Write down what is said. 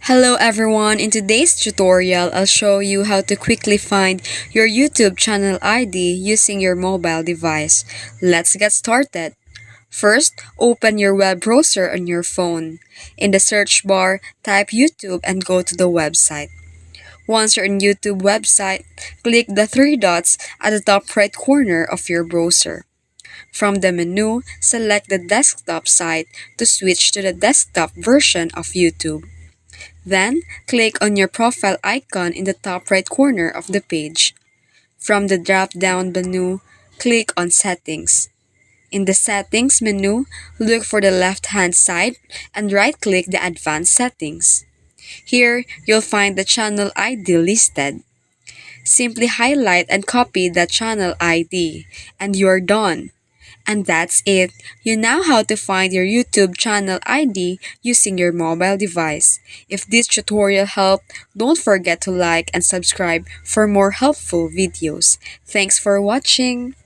Hello everyone, in today's tutorial, I'll show you how to quickly find your YouTube channel ID using your mobile device. Let's get started. First, open your web browser on your phone. In the search bar, type YouTube and go to the website. Once you're in YouTube website, click the three dots at the top right corner of your browser. From the menu, select the desktop site to switch to the desktop version of YouTube. Then, click on your profile icon in the top right corner of the page. From the drop-down menu, click on Settings. In the Settings menu, look for the left-hand side and right-click the Advanced Settings. Here, you'll find the channel ID listed. Simply highlight and copy the channel ID, and you're done. And that's it. You know how to find your YouTube channel ID using your mobile device. If this tutorial helped, don't forget to like and subscribe for more helpful videos. Thanks for watching.